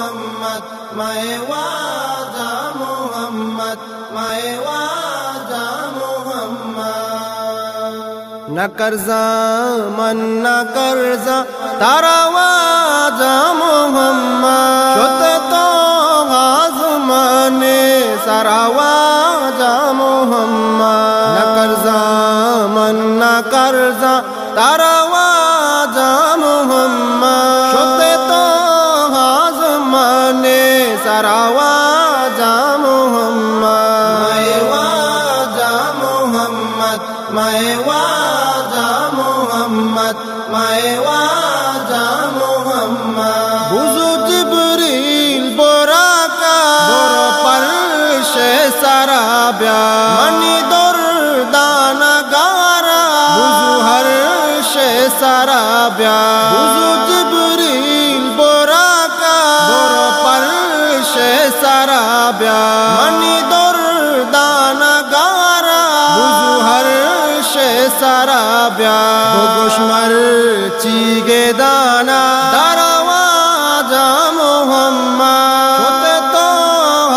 मोहम्मद मैं वाजा मोहम्मद मैं वाजा मोहम्मद। न कर्जा मन न कर्जा तारा वाजा मोहम्मद शुद्ध तो आज़माने सारा वाजा मोहम्मद। न कर्जा मन न कर्जा तारा वाजा मोहम्मद शुद्ध तो आज़माने सारा वाजा मोहम्मद। मैं वाजा मोहम्मद मैं वाजा मोहम्मद मैं वाजा मोहम्मद। बुज़ु जिब्रील बोराका बोरो परशे सारा ब्या मनी दुर्दाना गारा बुज़ु हर्षे सारा ब्या। बुज़ु जिब्रील बोराका बोरो परशे सारा ब्या मनी दुर्दाना गारा बुज़ु हर्षे सारा ब्या। गोशमर चीगे दाना दरवाजा मोहम्मद होते तो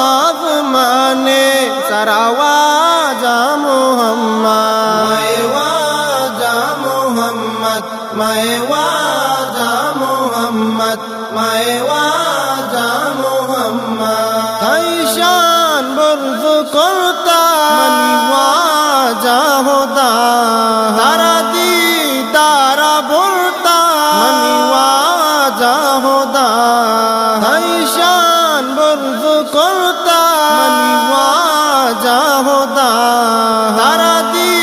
आज़माने सारा वाजा मोहम्मद। मैं वाजा मोहम्मद मैं वाजा मोहम्मद मैं वाजा मोहम्मद। तैशान बुर्ज करता मनी वाजा होदा तारा दी तारा बोलता मनी वाजा होदा। तैशान बुर्ज करता मनी वाजा होदा तारा दी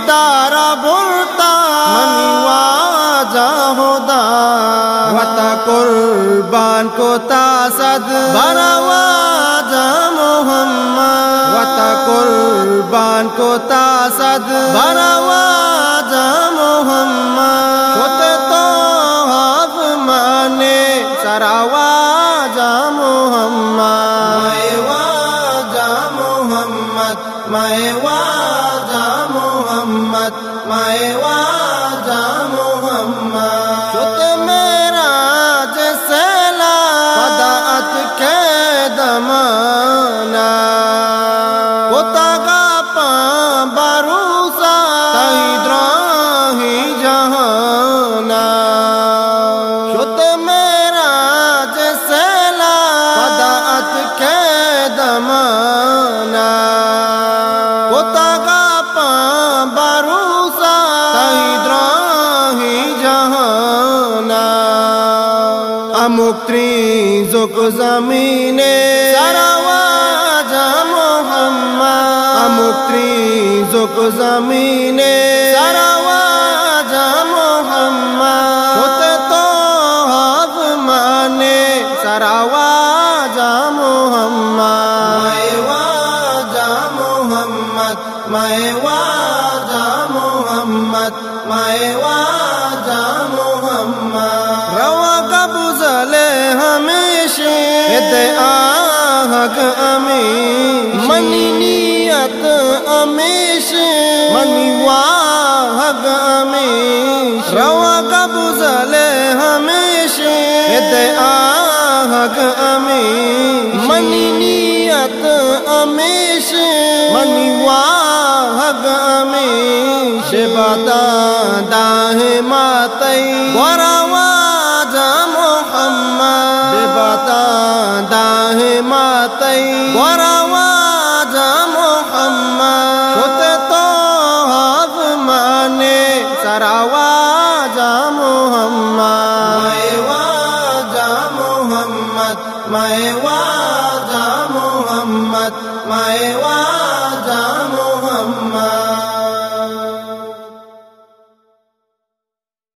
तारा बोलता मनी वाजा होदा। वता कुर्बान को तासद बरा वाजा मोहम्मद वता कुर्बान को तासद बरा वाजा मोहम्मद होते तो आज़माने सारा वाजा मोहम्मद। मैं वाजा मोहम्मद मैं वाजा मोहम्मद मैं वाजा मोहम्मद। शुद्ध मेरा जैसेला पदात के दमाना कोता का बारूसा तहिद्राही जहाना। शुद्ध मेरा जैसेला पदात के दमाना कोता का बारूसा तहिद्राही जहाना। अमुक्त्री जुक जमीने सारा वाजा मोहम्मद अमुक्त्री जुक जमीने सारा वाजा मोहम्मद होते तो आज़माने सारा वाजा मोहम्मद। मैं वाजा मोहम्मद मैं वाजा मोहम्मद मैं वाजा मोहम्मद। रवा का बुज़ले हमेशे दे आहग अमीश मनी नियत अमीश मनी वाहग अमीश। रवा का बुज़ले हमेशे दे आहग अमीश मनी नियत अमीश मनी वाहग अमीश। बाता दाहे मातई वरा वाजा मोहम्मद बाता दाहे मातई वरा वाजा मोहम्मद होते तो आज़माने सारा वाजा मोहम्मद। मैं वाजा मोहम्मद मैं वाजा मोहम्मद मैं वाजा